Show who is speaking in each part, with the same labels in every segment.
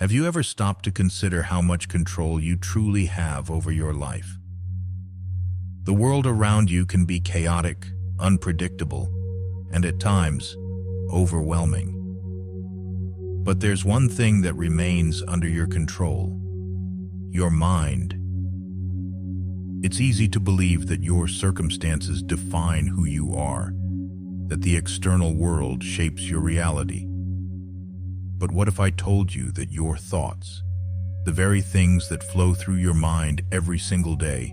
Speaker 1: Have you ever stopped to consider how much control you truly have over your life? The world around you can be chaotic, unpredictable, and at times, overwhelming. But there's one thing that remains under your control: your mind. It's easy to believe that your circumstances define who you are, that the external world shapes your reality. But what if I told you that your thoughts, the very things that flow through your mind every single day,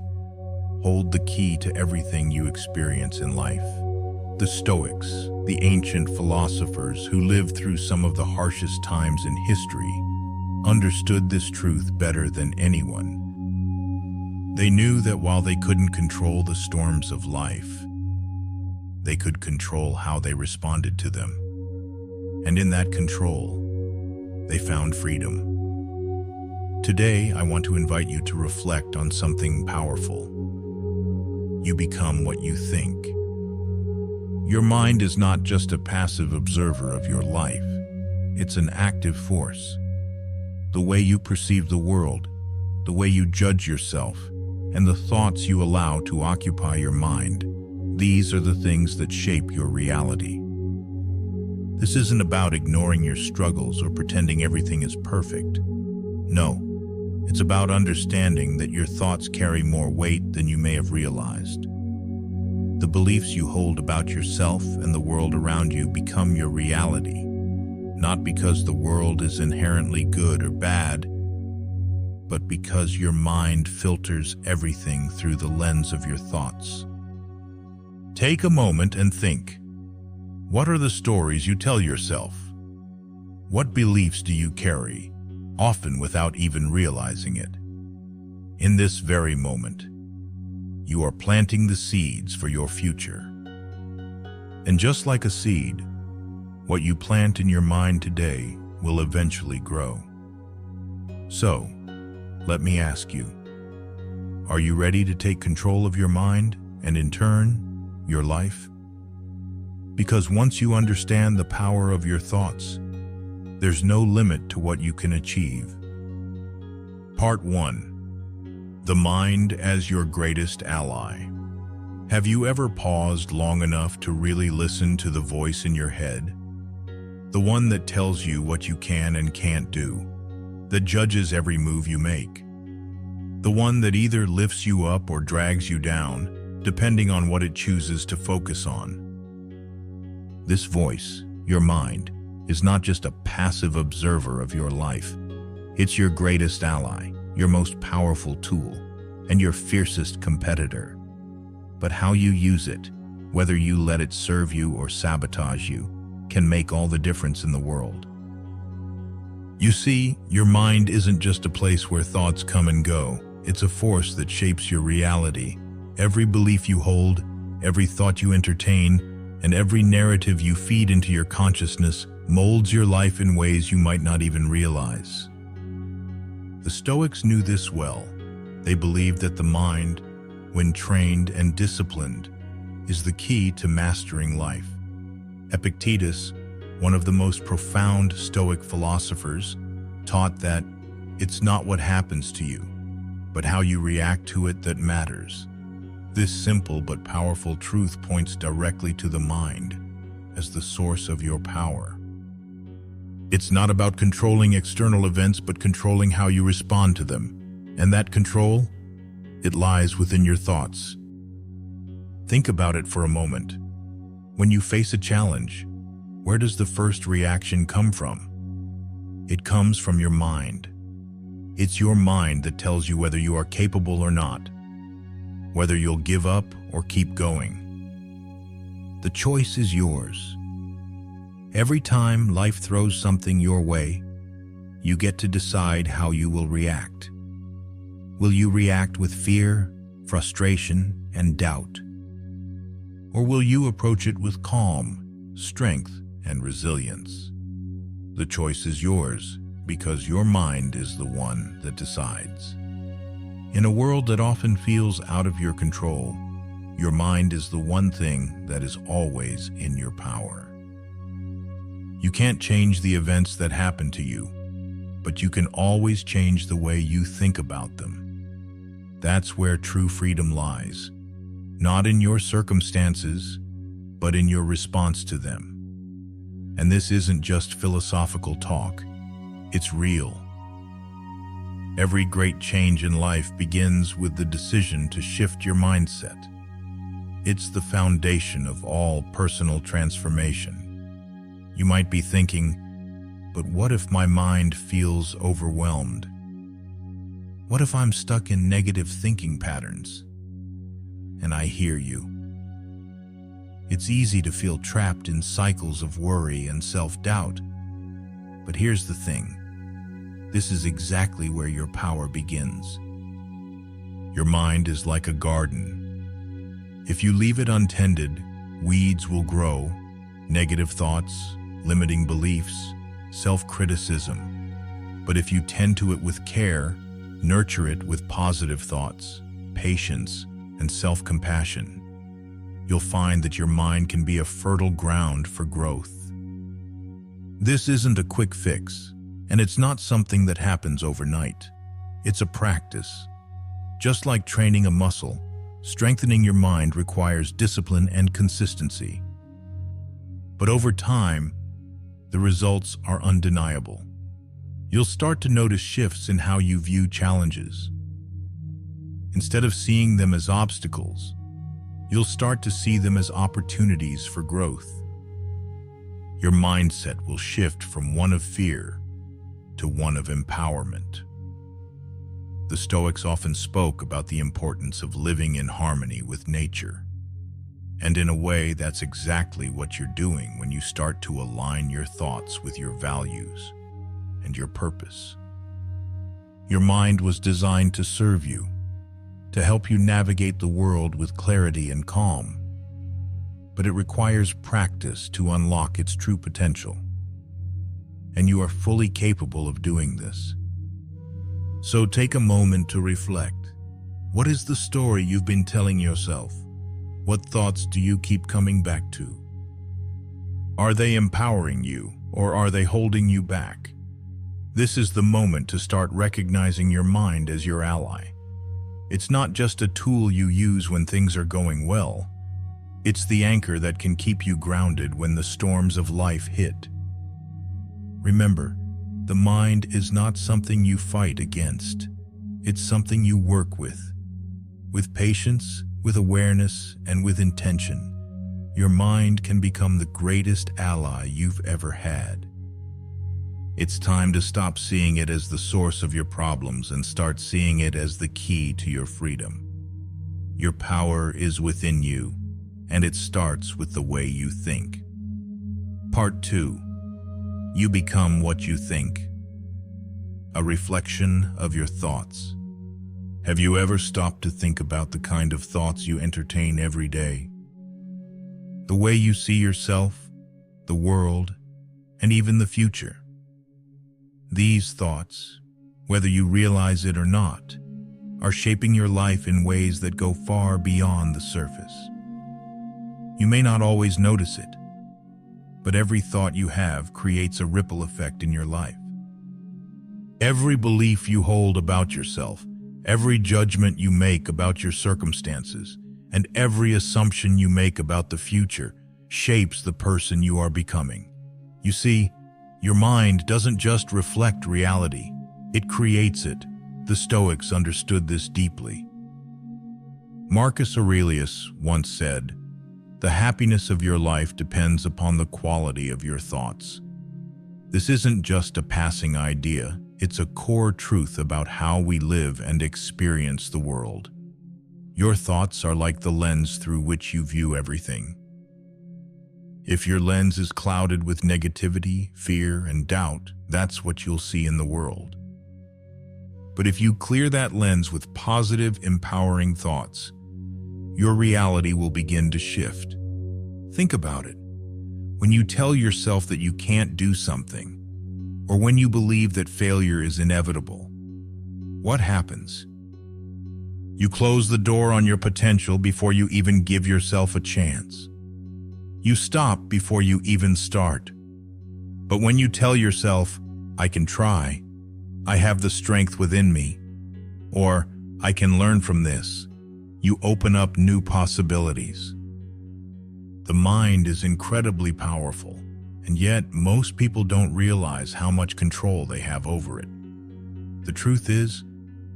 Speaker 1: hold the key to everything you experience in life? The Stoics, the ancient philosophers who lived through some of the harshest times in history, understood this truth better than anyone. They knew that while they couldn't control the storms of life, they could control how they responded to them. And in that control, they found freedom. Today, I want to invite you to reflect on something powerful. You become what you think. Your mind is not just a passive observer of your life. It's an active force. The way you perceive the world, the way you judge yourself, and the thoughts you allow to occupy your mind, these are the things that shape your reality. This isn't about ignoring your struggles or pretending everything is perfect. No, it's about understanding that your thoughts carry more weight than you may have realized. The beliefs you hold about yourself and the world around you become your reality, not because the world is inherently good or bad, but because your mind filters everything through the lens of your thoughts. Take a moment and think. What are the stories you tell yourself? What beliefs do you carry, often without even realizing it? In this very moment, you are planting the seeds for your future. And just like a seed, what you plant in your mind today will eventually grow. So, let me ask you, are you ready to take control of your mind and in turn, your life? Because once you understand the power of your thoughts, there's no limit to what you can achieve. Part 1. The mind as your greatest ally. Have you ever paused long enough to really listen to the voice in your head? The one that tells you what you can and can't do, that judges every move you make. The one that either lifts you up or drags you down, depending on what it chooses to focus on. This voice, your mind, is not just a passive observer of your life. It's your greatest ally, your most powerful tool, and your fiercest competitor. But how you use it, whether you let it serve you or sabotage you, can make all the difference in the world. You see, your mind isn't just a place where thoughts come and go. It's a force that shapes your reality. Every belief you hold, every thought you entertain, and every narrative you feed into your consciousness molds your life in ways you might not even realize. The Stoics knew this well. They believed that the mind, when trained and disciplined, is the key to mastering life. Epictetus, one of the most profound Stoic philosophers, taught that it's not what happens to you, but how you react to it that matters. This simple but powerful truth points directly to the mind as the source of your power. It's not about controlling external events, but controlling how you respond to them. And that control, it lies within your thoughts. Think about it for a moment. When you face a challenge, where does the first reaction come from? It comes from your mind. It's your mind that tells you whether you are capable or not, whether you'll give up or keep going. The choice is yours. Every time life throws something your way, you get to decide how you will react. Will you react with fear, frustration, and doubt? Or will you approach it with calm, strength, and resilience? The choice is yours, because your mind is the one that decides. In a world that often feels out of your control, your mind is the one thing that is always in your power. You can't change the events that happen to you, but you can always change the way you think about them. That's where true freedom lies, not in your circumstances, but in your response to them. And this isn't just philosophical talk, it's real. Every great change in life begins with the decision to shift your mindset. It's the foundation of all personal transformation. You might be thinking, but what if my mind feels overwhelmed? What if I'm stuck in negative thinking patterns? And I hear you. It's easy to feel trapped in cycles of worry and self-doubt. But here's the thing. This is exactly where your power begins. Your mind is like a garden. If you leave it untended, weeds will grow, negative thoughts, limiting beliefs, self-criticism. But if you tend to it with care, nurture it with positive thoughts, patience, and self-compassion, you'll find that your mind can be a fertile ground for growth. This isn't a quick fix, and it's not something that happens overnight. It's a practice. Just like training a muscle, strengthening your mind requires discipline and consistency. But over time, the results are undeniable. You'll start to notice shifts in how you view challenges. Instead of seeing them as obstacles, you'll start to see them as opportunities for growth. Your mindset will shift from one of fear to one of empowerment. The Stoics often spoke about the importance of living in harmony with nature. And in a way, that's exactly what you're doing when you start to align your thoughts with your values and your purpose. Your mind was designed to serve you, to help you navigate the world with clarity and calm. But it requires practice to unlock its true potential. And you are fully capable of doing this. So take a moment to reflect. What is the story you've been telling yourself? What thoughts do you keep coming back to? Are they empowering you, or are they holding you back? This is the moment to start recognizing your mind as your ally. It's not just a tool you use when things are going well. It's the anchor that can keep you grounded when the storms of life hit. Remember, the mind is not something you fight against. It's something you work with. With patience, with awareness, and with intention, your mind can become the greatest ally you've ever had. It's time to stop seeing it as the source of your problems and start seeing it as the key to your freedom. Your power is within you, and it starts with the way you think. Part 2. You become what you think. A reflection of your thoughts. Have you ever stopped to think about the kind of thoughts you entertain every day? The way you see yourself, the world, and even the future. These thoughts, whether you realize it or not, are shaping your life in ways that go far beyond the surface. You may not always notice it, but every thought you have creates a ripple effect in your life. Every belief you hold about yourself, every judgment you make about your circumstances, and every assumption you make about the future shapes the person you are becoming. You see, your mind doesn't just reflect reality, it creates it. The Stoics understood this deeply. Marcus Aurelius once said, "The happiness of your life depends upon the quality of your thoughts." This isn't just a passing idea, it's a core truth about how we live and experience the world. Your thoughts are like the lens through which you view everything. If your lens is clouded with negativity, fear, and doubt, that's what you'll see in the world. But if you clear that lens with positive, empowering thoughts, your reality will begin to shift. Think about it. When you tell yourself that you can't do something, or when you believe that failure is inevitable, what happens? You close the door on your potential before you even give yourself a chance. You stop before you even start. But when you tell yourself, "I can try," I have the strength within me, or I can learn from this, you open up new possibilities. The mind is incredibly powerful, and yet most people don't realize how much control they have over it. The truth is,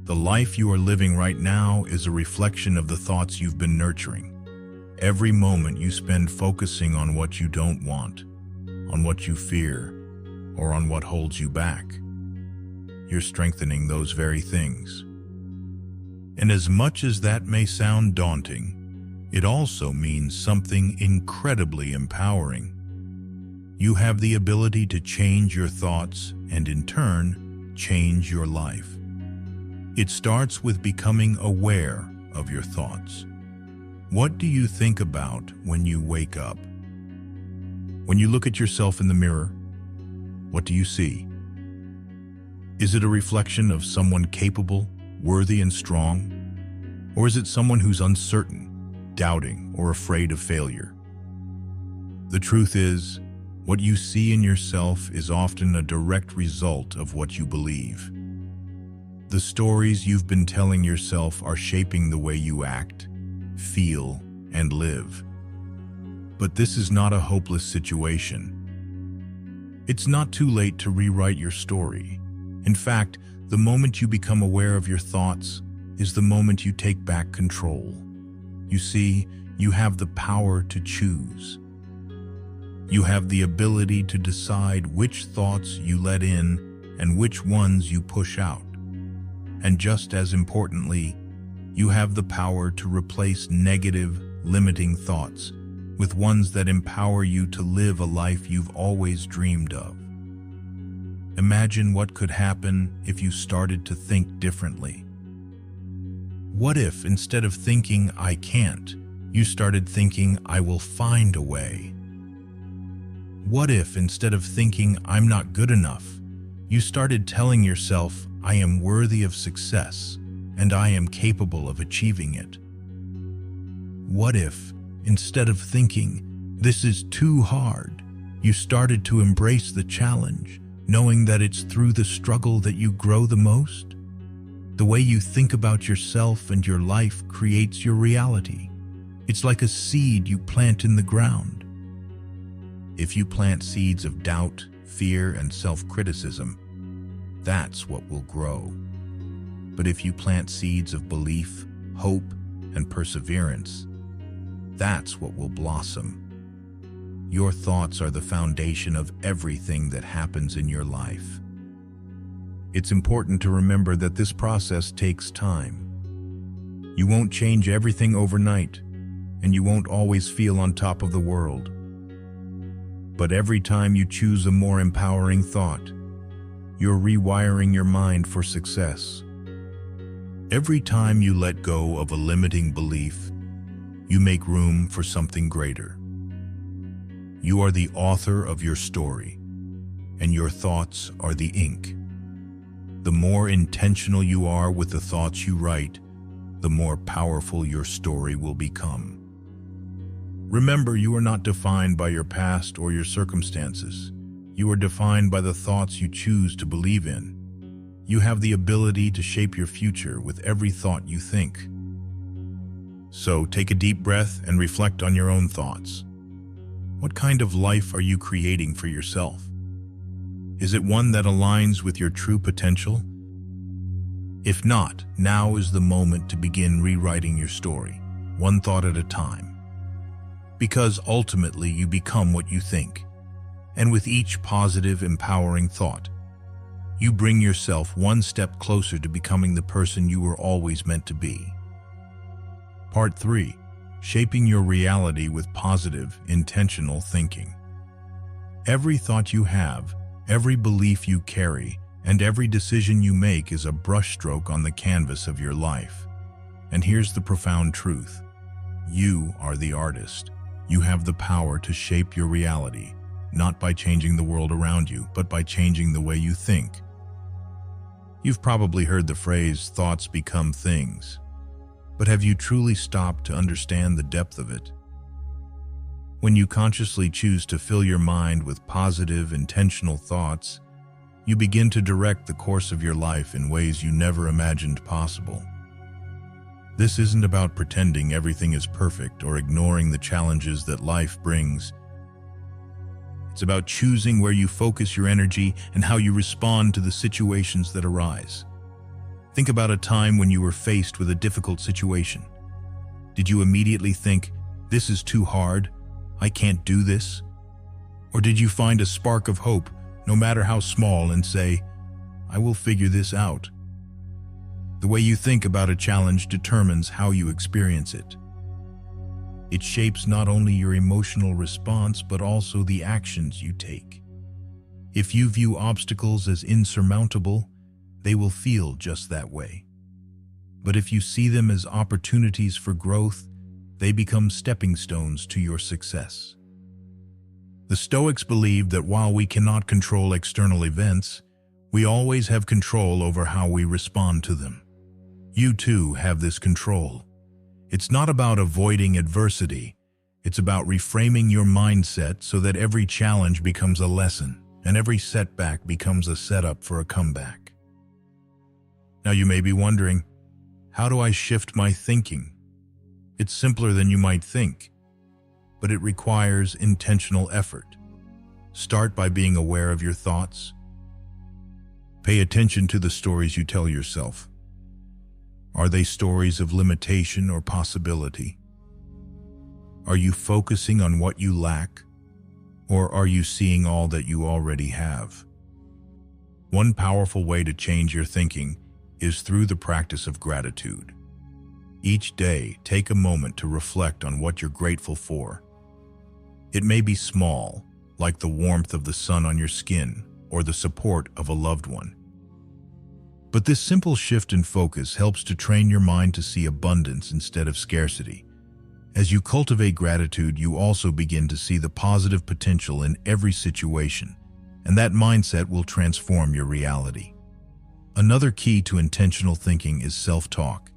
Speaker 1: the life you are living right now is a reflection of the thoughts you've been nurturing. Every moment you spend focusing on what you don't want, on what you fear, or on what holds you back, you're strengthening those very things. And as much as that may sound daunting, it also means something incredibly empowering. You have the ability to change your thoughts and, in turn, change your life. It starts with becoming aware of your thoughts. What do you think about when you wake up? When you look at yourself in the mirror, what do you see? Is it a reflection of someone capable, worthy, and strong? Or is it someone who's uncertain, doubting, or afraid of failure? The truth is, what you see in yourself is often a direct result of what you believe. The stories you've been telling yourself are shaping the way you act, feel, and live. But this is not a hopeless situation. It's not too late to rewrite your story. In fact, the moment you become aware of your thoughts is the moment you take back control. You see, you have the power to choose. You have the ability to decide which thoughts you let in and which ones you push out. And just as importantly, you have the power to replace negative, limiting thoughts with ones that empower you to live a life you've always dreamed of. Imagine what could happen if you started to think differently. What if, instead of thinking, "I can't," you started thinking, "I will find a way"? What if, instead of thinking, "I'm not good enough," you started telling yourself, "I am worthy of success, and I am capable of achieving it"? What if, instead of thinking, "This is too hard," you started to embrace the challenge, knowing that it's through the struggle that you grow the most? The way you think about yourself and your life creates your reality. It's like a seed you plant in the ground. If you plant seeds of doubt, fear, and self-criticism, that's what will grow. But if you plant seeds of belief, hope, and perseverance, that's what will blossom. Your thoughts are the foundation of everything that happens in your life. It's important to remember that this process takes time. You won't change everything overnight, and you won't always feel on top of the world. But every time you choose a more empowering thought, you're rewiring your mind for success. Every time you let go of a limiting belief, you make room for something greater. You are the author of your story, and your thoughts are the ink. The more intentional you are with the thoughts you write, the more powerful your story will become. Remember, you are not defined by your past or your circumstances. You are defined by the thoughts you choose to believe in. You have the ability to shape your future with every thought you think. So take a deep breath and reflect on your own thoughts. What kind of life are you creating for yourself? Is it one that aligns with your true potential? If not, now is the moment to begin rewriting your story, one thought at a time. Because ultimately you become what you think. And with each positive, empowering thought, you bring yourself one step closer to becoming the person you were always meant to be. Part 3. Shaping your reality with positive, intentional thinking. Every thought you have, every belief you carry, and every decision you make is a brushstroke on the canvas of your life. And here's the profound truth. You are the artist. You have the power to shape your reality, not by changing the world around you, but by changing the way you think. You've probably heard the phrase, "thoughts become things." But have you truly stopped to understand the depth of it? When you consciously choose to fill your mind with positive, intentional thoughts, you begin to direct the course of your life in ways you never imagined possible. This isn't about pretending everything is perfect or ignoring the challenges that life brings. It's about choosing where you focus your energy and how you respond to the situations that arise. Think about a time when you were faced with a difficult situation. Did you immediately think, "This is too hard, I can't do this"? Or did you find a spark of hope, no matter how small, and say, "I will figure this out"? The way you think about a challenge determines how you experience it. It shapes not only your emotional response, but also the actions you take. If you view obstacles as insurmountable, they will feel just that way. But if you see them as opportunities for growth, they become stepping stones to your success. The Stoics believed that while we cannot control external events, we always have control over how we respond to them. You too have this control. It's not about avoiding adversity. It's about reframing your mindset so that every challenge becomes a lesson and every setback becomes a setup for a comeback. Now you may be wondering, how do I shift my thinking? It's simpler than you might think, but it requires intentional effort. Start by being aware of your thoughts. Pay attention to the stories you tell yourself. Are they stories of limitation or possibility? Are you focusing on what you lack, or are you seeing all that you already have? One powerful way to change your thinking is through the practice of gratitude. Each day, take a moment to reflect on what you're grateful for. It may be small, like the warmth of the sun on your skin or the support of a loved one. But this simple shift in focus helps to train your mind to see abundance instead of scarcity. As you cultivate gratitude, you also begin to see the positive potential in every situation, and that mindset will transform your reality. Another key to intentional thinking is self-talk.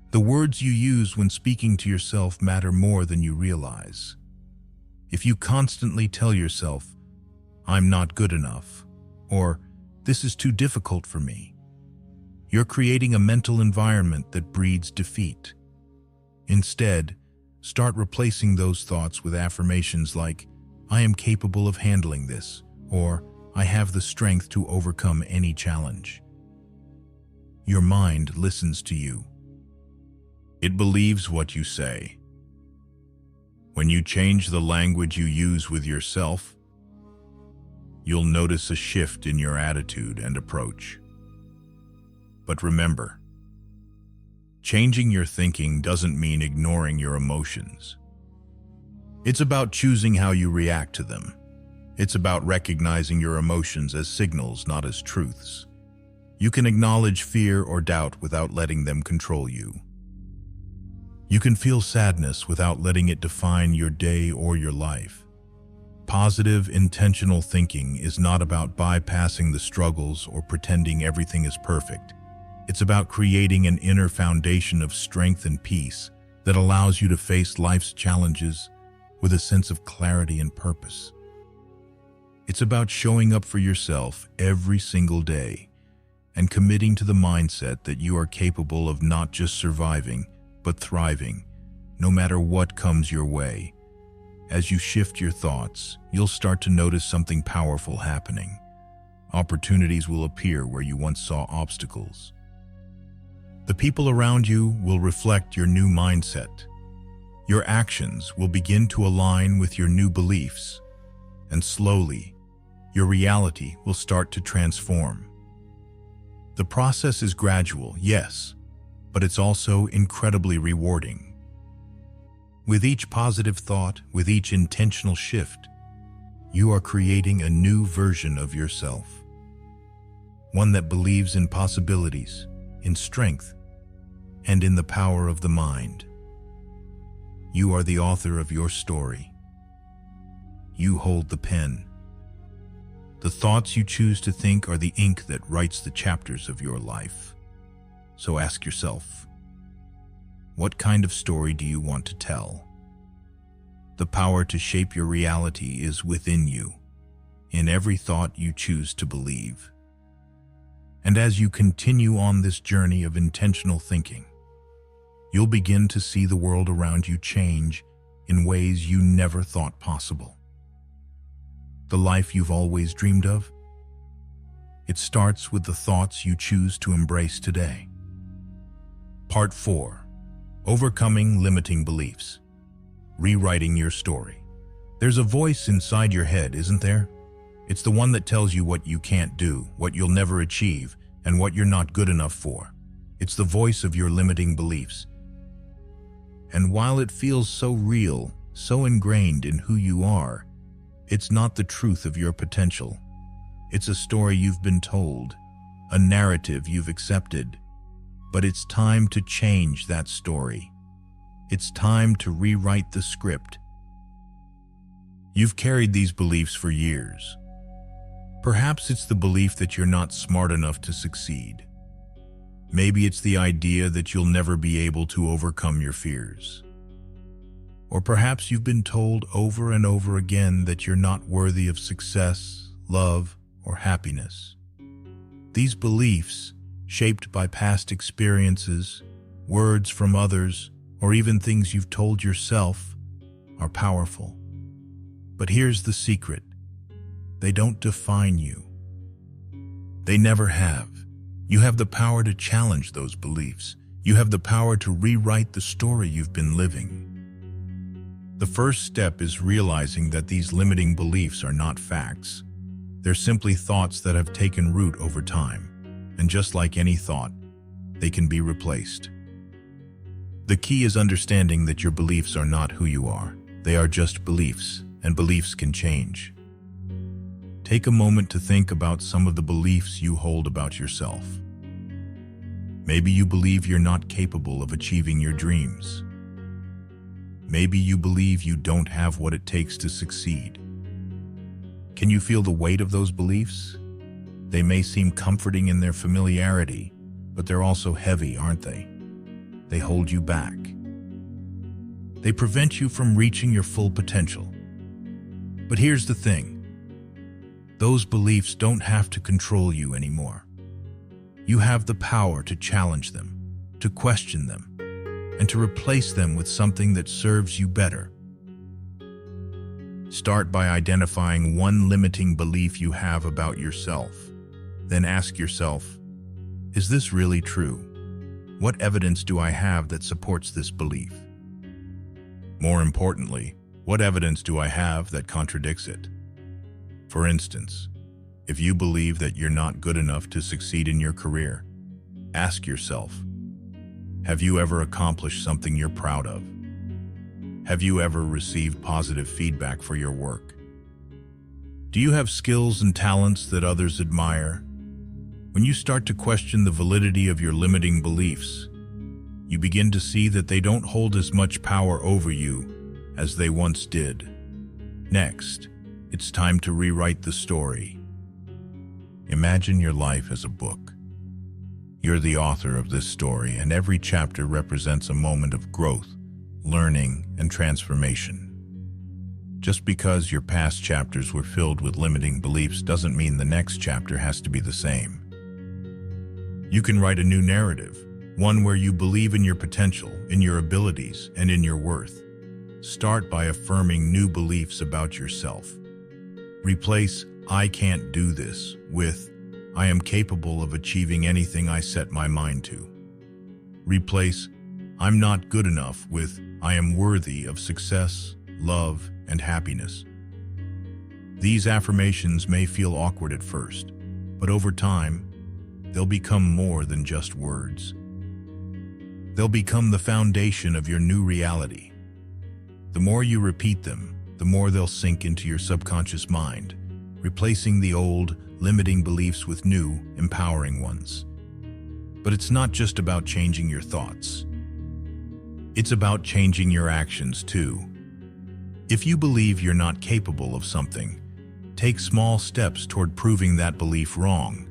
Speaker 1: The words you use when speaking to yourself matter more than you realize. If you constantly tell yourself, "I'm not good enough," or "This is too difficult for me," you're creating a mental environment that breeds defeat. Instead, start replacing those thoughts with affirmations like, "I am capable of handling this," or "I have the strength to overcome any challenge." Your mind listens to you. It believes what you say. When you change the language you use with yourself, you'll notice a shift in your attitude and approach. But remember, changing your thinking doesn't mean ignoring your emotions. It's about choosing how you react to them. It's about recognizing your emotions as signals, not as truths. You can acknowledge fear or doubt without letting them control you. You can feel sadness without letting it define your day or your life. Positive, intentional thinking is not about bypassing the struggles or pretending everything is perfect. It's about creating an inner foundation of strength and peace that allows you to face life's challenges with a sense of clarity and purpose. It's about showing up for yourself every single day and committing to the mindset that you are capable of not just surviving, but thriving, no matter what comes your way. As you shift your thoughts, you'll start to notice something powerful happening. Opportunities will appear where you once saw obstacles. The people around you will reflect your new mindset. Your actions will begin to align with your new beliefs, and slowly, your reality will start to transform. The process is gradual, yes, but it's also incredibly rewarding. With each positive thought, with each intentional shift, you are creating a new version of yourself. One that believes in possibilities, in strength, and in the power of the mind. You are the author of your story. You hold the pen. The thoughts you choose to think are the ink that writes the chapters of your life. So ask yourself, what kind of story do you want to tell? The power to shape your reality is within you. in every thought you choose to believe. And as you continue on this journey of intentional thinking, you'll begin to see the world around you change in ways you never thought possible. The life you've always dreamed of? It starts with the thoughts you choose to embrace today. Part 4. Overcoming limiting beliefs. Rewriting your story. There's a voice inside your head, isn't there? It's the one that tells you what you can't do, what you'll never achieve, and what you're not good enough for. It's the voice of your limiting beliefs. And while it feels so real, so ingrained in who you are, it's not the truth of your potential. It's a story you've been told, a narrative you've accepted. But it's time to change that story. It's time to rewrite the script. You've carried these beliefs for years. Perhaps it's the belief that you're not smart enough to succeed. Maybe it's the idea that you'll never be able to overcome your fears. Or perhaps you've been told over and over again that you're not worthy of success, love, or happiness. These beliefs, shaped by past experiences, words from others, or even things you've told yourself, are powerful. But here's the secret. They don't define you. They never have. You have the power to challenge those beliefs. You have the power to rewrite the story you've been living. The first step is realizing that these limiting beliefs are not facts. They're simply thoughts that have taken root over time. And just like any thought, they can be replaced. The key is understanding that your beliefs are not who you are. They are just beliefs, and beliefs can change. Take a moment to think about some of the beliefs you hold about yourself. Maybe you believe you're not capable of achieving your dreams. Maybe you believe you don't have what it takes to succeed. Can you feel the weight of those beliefs? They may seem comforting in their familiarity, but they're also heavy, aren't they? They hold you back. They prevent you from reaching your full potential. But here's the thing. Those beliefs don't have to control you anymore. You have the power to challenge them, to question them, and to replace them with something that serves you better. Start by identifying one limiting belief you have about yourself. Then ask yourself, is this really true? What evidence do I have that supports this belief? More importantly, what evidence do I have that contradicts it? For instance, if you believe that you're not good enough to succeed in your career, ask yourself, have you ever accomplished something you're proud of? Have you ever received positive feedback for your work? Do you have skills and talents that others admire? When you start to question the validity of your limiting beliefs, you begin to see that they don't hold as much power over you as they once did. Next, it's time to rewrite the story. Imagine your life as a book. You're the author of this story, and every chapter represents a moment of growth, learning, and transformation. Just because your past chapters were filled with limiting beliefs doesn't mean the next chapter has to be the same. You can write a new narrative, one where you believe in your potential, in your abilities, and in your worth. Start by affirming new beliefs about yourself. Replace "I can't do this" with "I am capable of achieving anything I set my mind to." Replace "I'm not good enough" with "I am worthy of success, love, and happiness." These affirmations may feel awkward at first, but over time, they'll become more than just words. They'll become the foundation of your new reality. The more you repeat them, the more they'll sink into your subconscious mind, replacing the old, limiting beliefs with new, empowering ones. But it's not just about changing your thoughts. It's about changing your actions too. If you believe you're not capable of something, take small steps toward proving that belief wrong.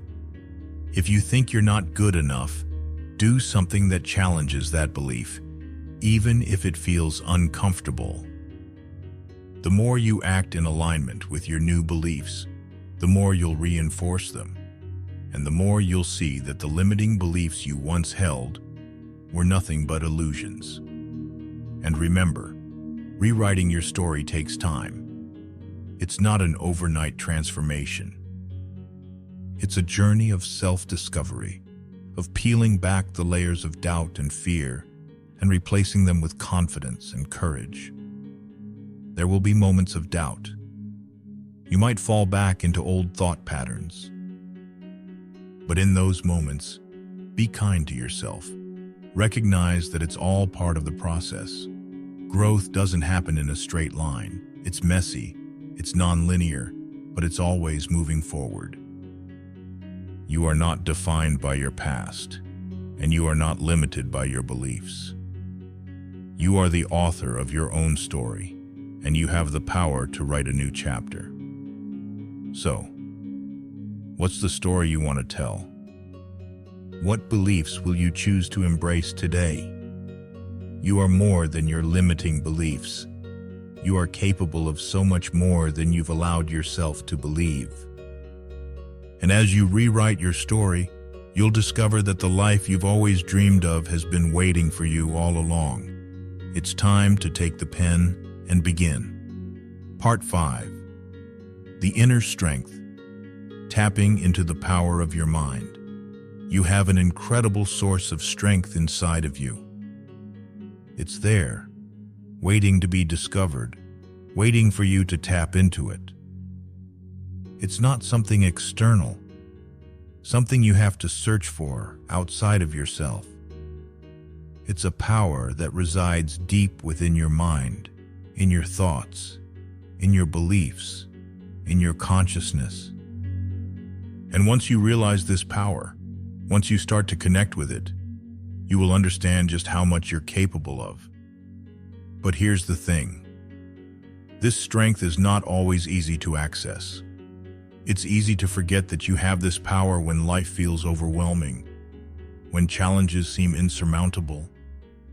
Speaker 1: If you think you're not good enough, do something that challenges that belief, even if it feels uncomfortable. The more you act in alignment with your new beliefs, the more you'll reinforce them, and the more you'll see that the limiting beliefs you once held were nothing but illusions. And remember, rewriting your story takes time. It's not an overnight transformation. It's a journey of self-discovery, of peeling back the layers of doubt and fear and replacing them with confidence and courage. There will be moments of doubt. You might fall back into old thought patterns. But in those moments, be kind to yourself. Recognize that it's all part of the process. Growth doesn't happen in a straight line. It's messy, it's non-linear, but it's always moving forward. You are not defined by your past, and you are not limited by your beliefs. You are the author of your own story, and you have the power to write a new chapter. So, what's the story you want to tell? What beliefs will you choose to embrace today? You are more than your limiting beliefs. You are capable of so much more than you've allowed yourself to believe. And as you rewrite your story, you'll discover that the life you've always dreamed of has been waiting for you all along. It's time to take the pen and begin. Part 5. The Inner Strength. Tapping into the power of your mind. You have an incredible source of strength inside of you. It's there, waiting to be discovered, waiting for you to tap into it. It's not something external, something you have to search for outside of yourself. It's a power that resides deep within your mind, in your thoughts, in your beliefs, in your consciousness. And once you realize this power, once you start to connect with it, you will understand just how much you're capable of. But here's the thing. This strength is not always easy to access. It's easy to forget that you have this power when life feels overwhelming, when challenges seem insurmountable,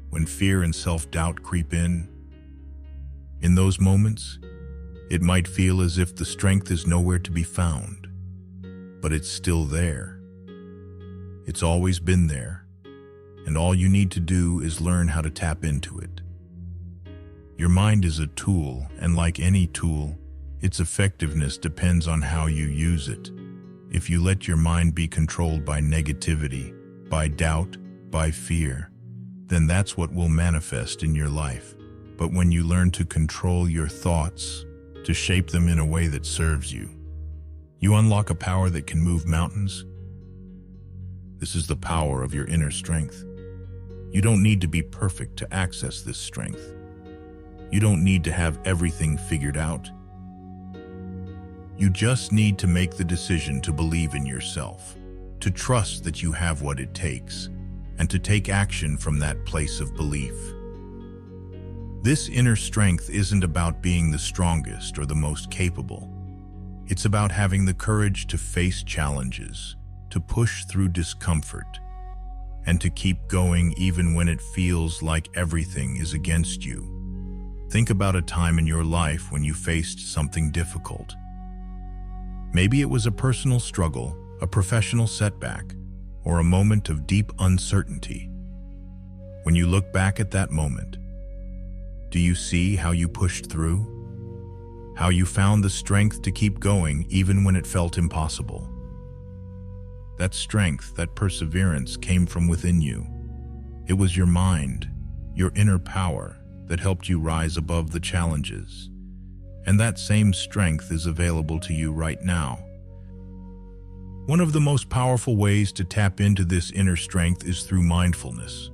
Speaker 1: when fear and self-doubt creep in. In those moments, it might feel as if the strength is nowhere to be found, but it's still there. It's always been there, and all you need to do is learn how to tap into it. Your mind is a tool, and like any tool, its effectiveness depends on how you use it. If you let your mind be controlled by negativity, by doubt, by fear, then that's what will manifest in your life. But when you learn to control your thoughts, to shape them in a way that serves you, you unlock a power that can move mountains. This is the power of your inner strength. You don't need to be perfect to access this strength. You don't need to have everything figured out. You just need to make the decision to believe in yourself, to trust that you have what it takes, and to take action from that place of belief. This inner strength isn't about being the strongest or the most capable. It's about having the courage to face challenges, to push through discomfort, and to keep going even when it feels like everything is against you. Think about a time in your life when you faced something difficult. Maybe it was a personal struggle, a professional setback, or a moment of deep uncertainty. When you look back at that moment, do you see how you pushed through? How you found the strength to keep going even when it felt impossible? That strength, that perseverance came from within you. It was your mind, your inner power, that helped you rise above the challenges. And that same strength is available to you right now. One of the most powerful ways to tap into this inner strength is through mindfulness.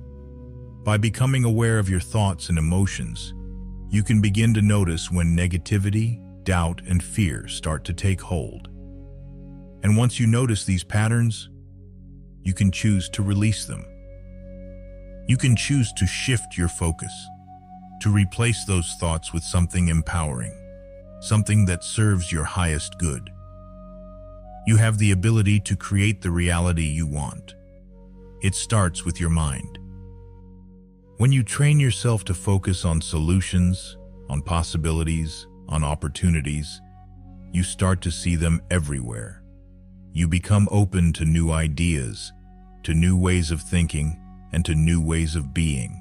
Speaker 1: By becoming aware of your thoughts and emotions, you can begin to notice when negativity, doubt, and fear start to take hold. And once you notice these patterns, you can choose to release them. You can choose to shift your focus, to replace those thoughts with something empowering, something that serves your highest good. You have the ability to create the reality you want. It starts with your mind. When you train yourself to focus on solutions, on possibilities, on opportunities, you start to see them everywhere. You become open to new ideas, to new ways of thinking, and to new ways of being.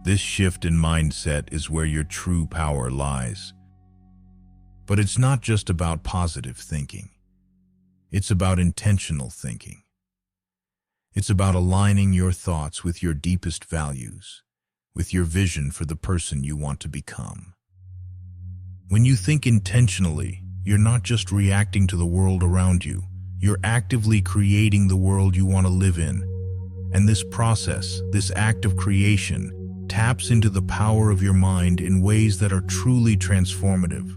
Speaker 1: This shift in mindset is where your true power lies. But it's not just about positive thinking. It's about intentional thinking. It's about aligning your thoughts with your deepest values, with your vision for the person you want to become. When you think intentionally, you're not just reacting to the world around you, you're actively creating the world you want to live in. And this process, this act of creation, taps into the power of your mind in ways that are truly transformative.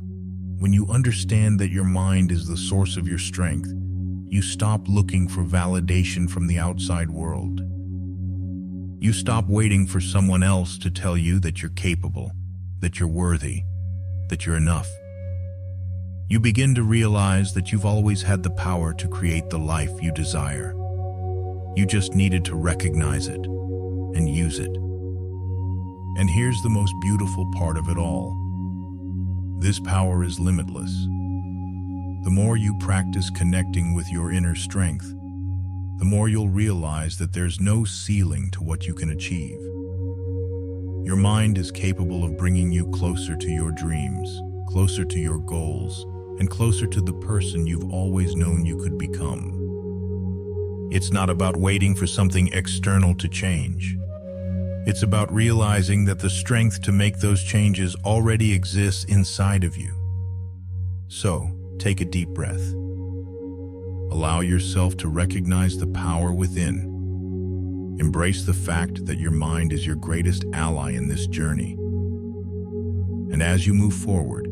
Speaker 1: When you understand that your mind is the source of your strength, you stop looking for validation from the outside world. You stop waiting for someone else to tell you that you're capable, that you're worthy, that you're enough. You begin to realize that you've always had the power to create the life you desire. You just needed to recognize it and use it. And here's the most beautiful part of it all. This power is limitless. The more you practice connecting with your inner strength, the more you'll realize that there's no ceiling to what you can achieve. Your mind is capable of bringing you closer to your dreams, closer to your goals, and closer to the person you've always known you could become. It's not about waiting for something external to change. It's about realizing that the strength to make those changes already exists inside of you. So, take a deep breath. Allow yourself to recognize the power within. Embrace the fact that your mind is your greatest ally in this journey. And as you move forward,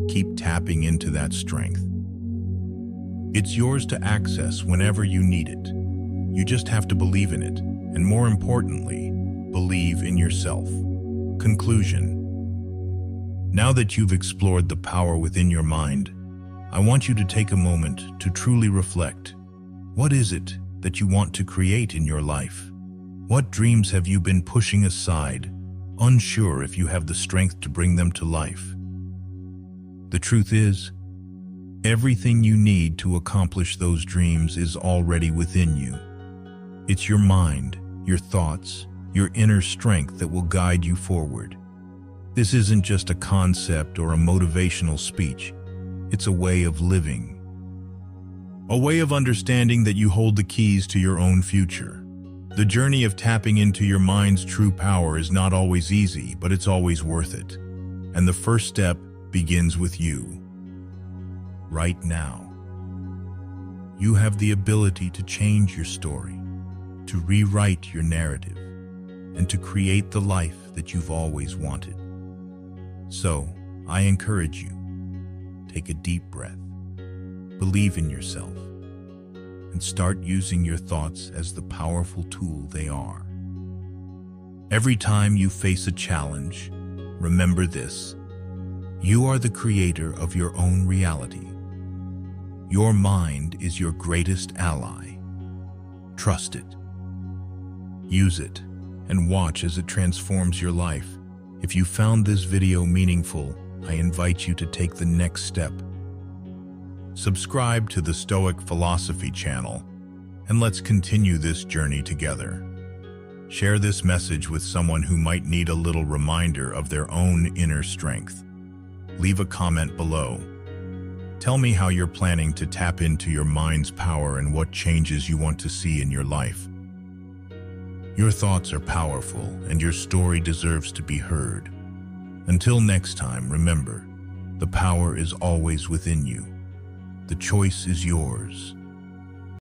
Speaker 1: keep tapping into that strength. It's yours to access whenever you need it. You just have to believe in it, and more importantly, believe in yourself. Conclusion. Now that you've explored the power within your mind, I want you to take a moment to truly reflect. What is it that you want to create in your life? What dreams have you been pushing aside, unsure if you have the strength to bring them to life? The truth is, everything you need to accomplish those dreams is already within you. It's your mind, your thoughts, your inner strength that will guide you forward. This isn't just a concept or a motivational speech. It's a way of living. A way of understanding that you hold the keys to your own future. The journey of tapping into your mind's true power is not always easy, but it's always worth it. And the first step begins with you. Right now. You have the ability to change your story, to rewrite your narrative, and to create the life that you've always wanted. So, I encourage you, take a deep breath, believe in yourself, and start using your thoughts as the powerful tool they are. Every time you face a challenge, remember this: you are the creator of your own reality. Your mind is your greatest ally. Trust it. Use it, and watch as it transforms your life. If you found this video meaningful, I invite you to take the next step. Subscribe to the Stoic Philosophy channel, and let's continue this journey together. Share this message with someone who might need a little reminder of their own inner strength. Leave a comment below. Tell me how you're planning to tap into your mind's power and what changes you want to see in your life. Your thoughts are powerful, and your story deserves to be heard. Until next time, remember, the power is always within you. The choice is yours.